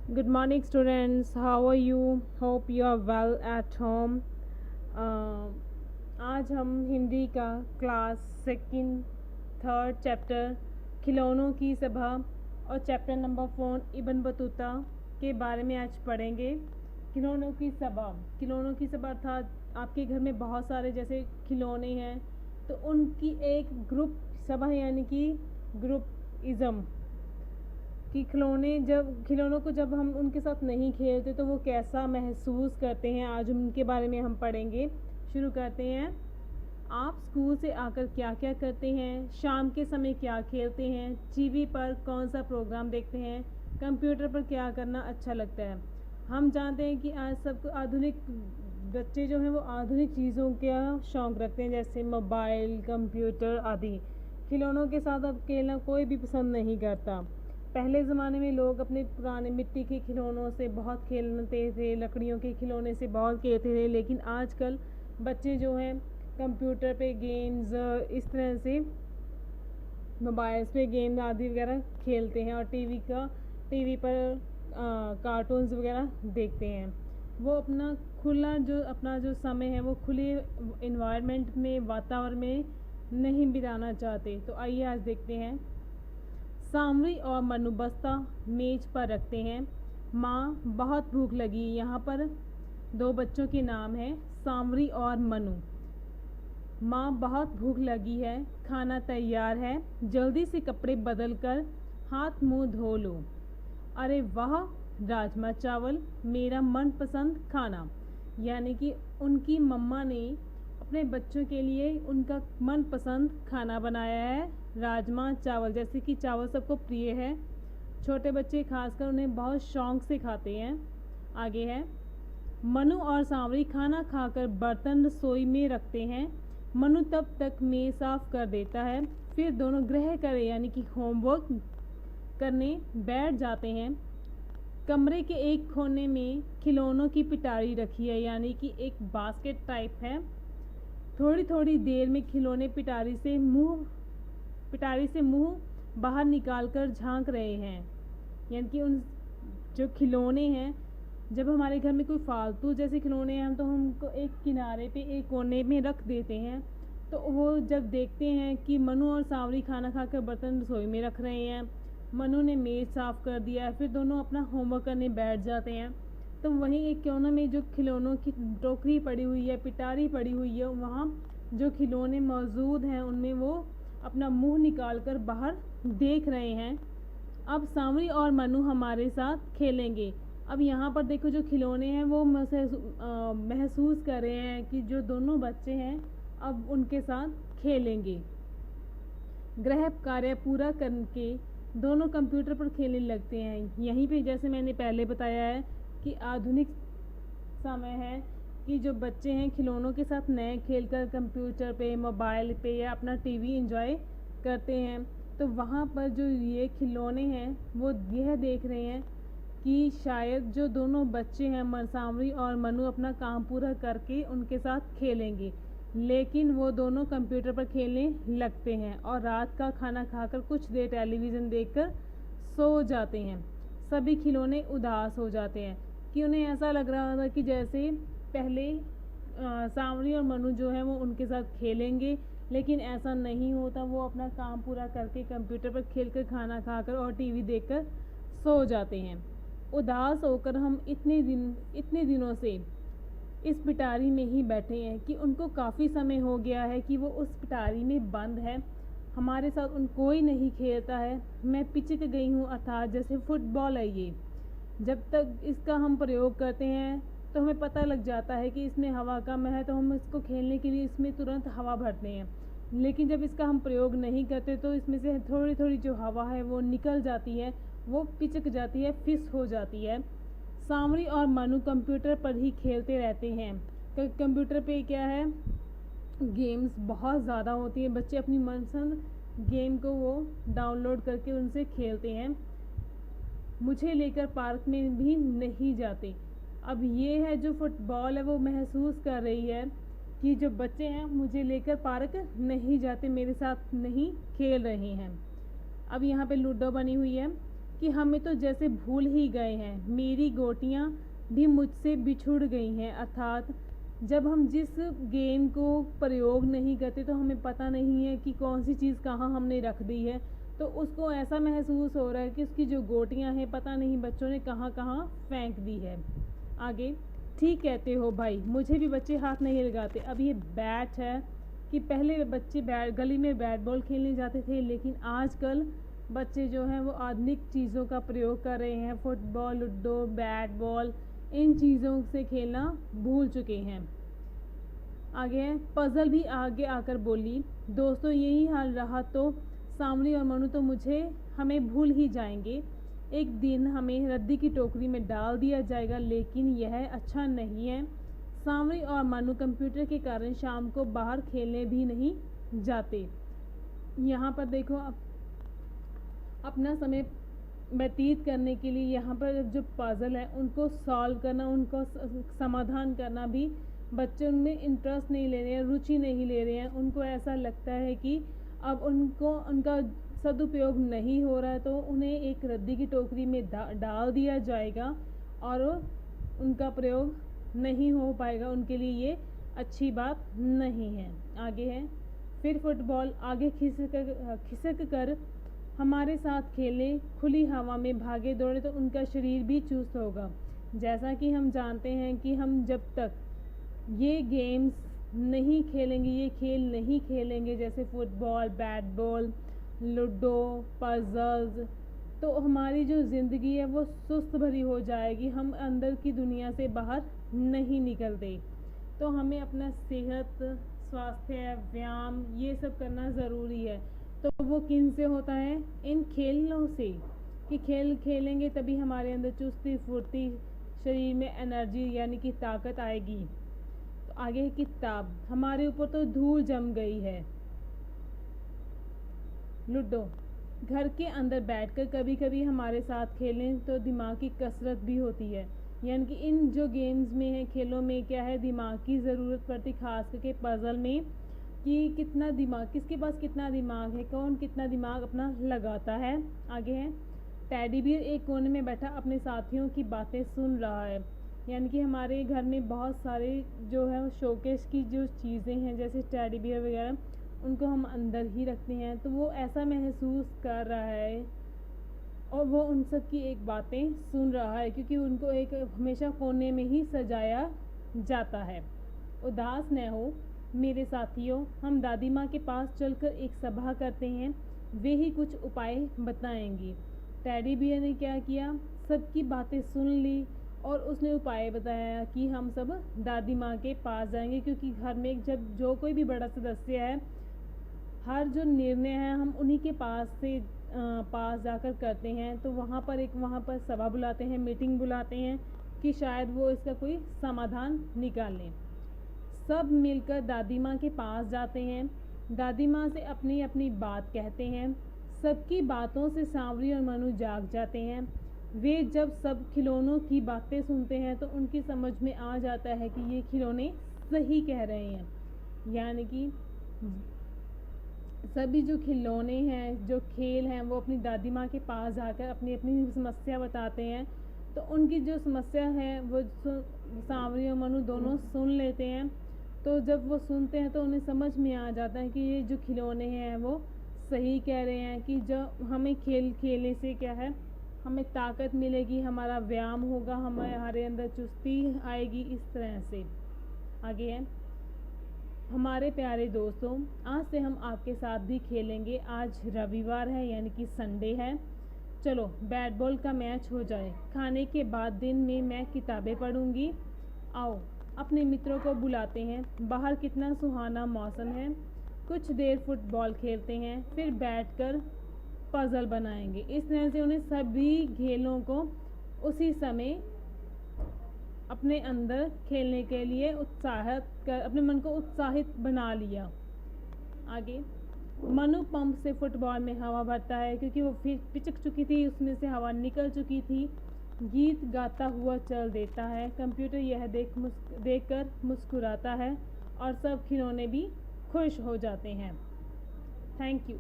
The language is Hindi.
Good morning, students. How are you? Hope you are well at home. Uh, आज हम हिंदी का क्लास सेकंड थर्ड चैप्टर खिलौनों की सभा और चैप्टर नंबर 4 इब्न बतूता के बारे में आज पढ़ेंगे। खिलौनों की सभा अर्थात आपके घर में बहुत सारे जैसे खिलौने हैं तो उनकी एक ग्रुप सभा यानी कि ग्रुप कि खिलौनों को जब हम उनके साथ नहीं खेलते तो वो कैसा महसूस करते हैं, आज उनके बारे में हम पढ़ेंगे। शुरू करते हैं। आप स्कूल से आकर क्या क्या करते हैं? शाम के समय क्या खेलते हैं? टीवी पर कौन सा प्रोग्राम देखते हैं? कंप्यूटर पर क्या करना अच्छा लगता है? हम जानते हैं कि आज सबको आधुनिक बच्चे जो हैं वो आधुनिक चीज़ों का शौक़ रखते हैं, जैसे मोबाइल, कंप्यूटर आदि। खिलौनों के साथ अब खेलना कोई भी पसंद नहीं करता। पहले ज़माने में लोग अपने पुराने मिट्टी के खिलौनों से बहुत खेलते थे, लकड़ियों के खिलौने से बहुत खेलते थे, लेकिन आजकल बच्चे जो हैं कंप्यूटर पे गेम्स, इस तरह से मोबाइल्स पे गेम आदि वगैरह खेलते हैं और टीवी पर कार्टून्स वगैरह देखते हैं। वो अपना जो समय है वो खुले इन्वायरमेंट में, वातावरण में नहीं बिताना चाहते। तो आइए आज देखते हैं। सांवरी और मनु बस्ता मेज पर रखते हैं। माँ, बहुत भूख लगी। यहाँ पर दो बच्चों के नाम हैं, सांवरी और मनु। माँ, बहुत भूख लगी है, खाना तैयार है, जल्दी से कपड़े बदल कर हाथ मुंह धो लो। अरे वाह, राजमा चावल, मेरा मनपसंद खाना। यानी कि उनकी मम्मा ने अपने बच्चों के लिए उनका मनपसंद खाना बनाया है, राजमा चावल। जैसे कि चावल सबको प्रिय है, छोटे बच्चे खासकर उन्हें बहुत शौक़ से खाते हैं। आगे है। मनु और सांवरी खाना खाकर बर्तन रसोई में रखते हैं। मनु तब तक मेज साफ कर देता है, फिर दोनों गृह कार्य यानी कि होमवर्क करने बैठ जाते हैं। कमरे के एक कोने में खिलौनों की पिटारी रखी है, यानी कि एक बास्केट टाइप है। थोड़ी थोड़ी देर में खिलौने पिटारी से मुंह बाहर निकालकर झांक रहे हैं। यानी कि उन जो खिलौने हैं, जब हमारे घर में कोई फालतू जैसे खिलौने हैं तो हमको एक किनारे पे एक कोने में रख देते हैं। तो वो जब देखते हैं कि मनु और सांवरी खाना खाकर बर्तन रसोई में रख रहे हैं, मनु ने मेज साफ़ कर दिया है, फिर दोनों अपना होमवर्क करने बैठ जाते हैं। तो वहीं एक कोने में जो खिलौनों की टोकरी पड़ी हुई है, पिटारी पड़ी हुई है, वहाँ जो खिलौने मौजूद हैं उनमें वो अपना मुंह निकाल कर बाहर देख रहे हैं। अब सांवरी और मनु हमारे साथ खेलेंगे। अब यहाँ पर देखो, जो खिलौने हैं वो महसूस कर रहे हैं कि जो दोनों बच्चे हैं अब उनके साथ खेलेंगे। गृह कार्य पूरा करके दोनों कंप्यूटर पर खेलने लगते हैं। यहीं पे जैसे मैंने पहले बताया है कि आधुनिक समय है कि जो बच्चे हैं खिलौनों के साथ नए खेलकर कंप्यूटर पे, मोबाइल पे या अपना टीवी एंजॉय करते हैं। तो वहाँ पर जो ये खिलौने हैं वो यह देख रहे हैं कि शायद जो दोनों बच्चे हैं सांवरी और मनु अपना काम पूरा करके उनके साथ खेलेंगे, लेकिन वो दोनों कंप्यूटर पर खेलने लगते हैं और रात का खाना खाकर कुछ देर टेलीविज़न देखकर सो जाते हैं। सभी खिलौने उदास हो जाते हैं कि उन्हें ऐसा लग रहा था कि जैसे पहले सांवरी और मनु जो है वो उनके साथ खेलेंगे, लेकिन ऐसा नहीं होता। वो अपना काम पूरा करके कंप्यूटर पर खेलकर, खाना खाकर और टीवी देखकर सो जाते हैं। उदास होकर हम इतने दिनों से इस पिटारी में ही बैठे हैं कि उनको काफ़ी समय हो गया है कि वो उस पिटारी में बंद है, हमारे साथ कोई नहीं खेलता है। मैं पिचक गई हूँ, अर्थात जैसे फुटबॉल है ये। जब तक इसका हम प्रयोग करते हैं तो हमें पता लग जाता है कि इसमें हवा कम है, तो हम इसको खेलने के लिए इसमें तुरंत हवा भरते हैं। लेकिन जब इसका हम प्रयोग नहीं करते तो इसमें से थोड़ी थोड़ी जो हवा है वो निकल जाती है, वो पिचक जाती है, फिस हो जाती है। सांवरी और मनु कंप्यूटर पर ही खेलते रहते हैं। कंप्यूटर पे क्या है, गेम्स बहुत ज़्यादा होती हैं। बच्चे अपनी मनपसंद गेम को वो डाउनलोड करके उनसे खेलते हैं। मुझे लेकर पार्क में भी नहीं जाते। अब ये है जो फुटबॉल है वो महसूस कर रही है कि जो बच्चे हैं मुझे लेकर पार्क नहीं जाते, मेरे साथ नहीं खेल रहे हैं। अब यहाँ पे लूडो बनी हुई है कि कि हमें तो जैसे भूल ही गए हैं, मेरी गोटियां भी मुझसे बिछुड़ गई हैं। अर्थात जब हम जिस गेम को प्रयोग नहीं करते तो हमें पता नहीं है कि कौन सी चीज़ कहाँ हमने रख दी है, तो उसको ऐसा महसूस हो रहा है कि उसकी जो गोटियां हैं पता नहीं बच्चों ने कहाँ कहाँ फेंक दी है। आगे, ठीक कहते हो भाई, मुझे भी बच्चे हाथ नहीं लगाते। अब ये बैट है कि पहले बच्चे गली में बैट बॉल खेलने जाते थे, लेकिन आजकल बच्चे जो हैं वो आधुनिक चीज़ों का प्रयोग कर रहे हैं। फुटबॉल, लूडो, बैट बॉल, इन चीज़ों से खेलना भूल चुके हैं। आगे है, पज़ल भी आगे आकर बोली, दोस्तों यही हाल रहा तो सांवरी और मनु तो हमें भूल ही जाएंगे। एक दिन हमें रद्दी की टोकरी में डाल दिया जाएगा, लेकिन यह अच्छा नहीं है। सांवरी और मनु कंप्यूटर के कारण शाम को बाहर खेलने भी नहीं जाते। यहाँ पर देखो, अपना समय व्यतीत करने के लिए यहाँ पर जो पज़ल है उनको सॉल्व करना, उनको समाधान करना भी बच्चे उनमें इंटरेस्ट नहीं ले रहे हैं, रुचि नहीं ले रहे हैं। उनको ऐसा लगता है कि अब उनका सदुपयोग नहीं हो रहा है, तो उन्हें एक रद्दी की टोकरी में डाल दिया जाएगा और उनका प्रयोग नहीं हो पाएगा। उनके लिए ये अच्छी बात नहीं है। आगे है, फिर फुटबॉल आगे खिसक कर हमारे साथ खेले, खुली हवा में भागे दौड़े तो उनका शरीर भी चुस्त होगा। जैसा कि हम जानते हैं कि हम जब तक ये गेम्स नहीं खेलेंगे, ये खेल नहीं खेलेंगे, जैसे football, bat ball, ludo, puzzles, तो हमारी जो ज़िंदगी है वो सुस्त भरी हो जाएगी। हम अंदर की दुनिया से बाहर नहीं निकलते। तो हमें अपना सेहत, स्वास्थ्य, व्यायाम ये सब करना ज़रूरी है। तो वो किन से होता है? इन खेलों से, कि खेल खेलेंगे तभी हमारे अंदर चुस्ती फुर्ती, शरीर में एनर्जी यानी कि ताकत आएगी। तो आगे है किताब, हमारे ऊपर तो धूल जम गई है। लूडो, घर के अंदर बैठकर कभी कभी हमारे साथ खेलें तो दिमाग की कसरत भी होती है। यानी कि इन जो गेम्स में है, खेलों में क्या है, दिमाग की ज़रूरत पड़ती, खास करके पज़ल में, कि कितना दिमाग, किसके पास कितना दिमाग है, कौन कितना दिमाग अपना लगाता है। आगे है, टेडी बियर एक कोने में बैठा अपने साथियों की बातें सुन रहा है। यानी कि हमारे घर में बहुत सारे जो है शोकेस की जो चीज़ें हैं, जैसे टेडी बियर वगैरह, उनको हम अंदर ही रखते हैं, तो वो ऐसा महसूस कर रहा है और वो उन सब की एक बातें सुन रहा है, क्योंकि उनको एक हमेशा कोने में ही सजाया जाता है। उदास न हो मेरे साथियों, हम दादी माँ के पास चलकर एक सभा करते हैं, वे ही कुछ उपाय बताएंगी। टेडी बियर ने क्या किया, सबकी बातें सुन ली और उसने उपाय बताया कि हम सब दादी माँ के पास जाएंगे, क्योंकि घर में जब जो कोई भी बड़ा सदस्य है, हर जो निर्णय है हम उन्हीं के पास जाकर करते हैं। तो वहाँ पर सभा बुलाते हैं, मीटिंग बुलाते हैं कि शायद वो इसका कोई समाधान निकालें। सब मिलकर दादी माँ के पास जाते हैं, दादी माँ से अपनी अपनी बात कहते हैं। सबकी बातों से सांवरी और मनु जाग जाते हैं। वे जब सब खिलौनों की बातें सुनते हैं तो उनकी समझ में आ जाता है कि ये खिलौने सही कह रहे हैं। यानी कि सभी जो खिलौने हैं, जो खेल हैं, वो अपनी दादी माँ के पास जाकर अपनी अपनी समस्या बताते हैं। तो उनकी जो समस्या है वो सांवरी और मनु दोनों सुन लेते हैं। तो जब वो सुनते हैं तो उन्हें समझ में आ जाता है कि ये जो खिलौने हैं वो सही कह रहे हैं, कि जो हमें खेलने से क्या है, हमें ताकत मिलेगी, हमारा व्यायाम होगा, हमारे अंदर चुस्ती आएगी, इस तरह से। आगे है, हमारे प्यारे दोस्तों, आज से हम आपके साथ भी खेलेंगे। आज रविवार है यानी कि संडे है, चलो बैट बॉल का मैच हो जाए। खाने के बाद दिन में मैं किताबें पढ़ूंगी। आओ अपने मित्रों को बुलाते हैं, बाहर कितना सुहाना मौसम है। कुछ देर फुटबॉल खेलते हैं, फिर बैठकर पज़ल बनाएंगे। इस तरह से उन्हें सभी खेलों को उसी समय अपने अंदर खेलने के लिए अपने मन को उत्साहित बना लिया। आगे, मनु पंप से फुटबॉल में हवा भरता है, क्योंकि वो फिर पिचक चुकी थी, उसमें से हवा निकल चुकी थी। गीत गाता हुआ चल देता है। कंप्यूटर यह देखकर मुस्कुराता है और सब खिलौने भी खुश हो जाते हैं। Thank you.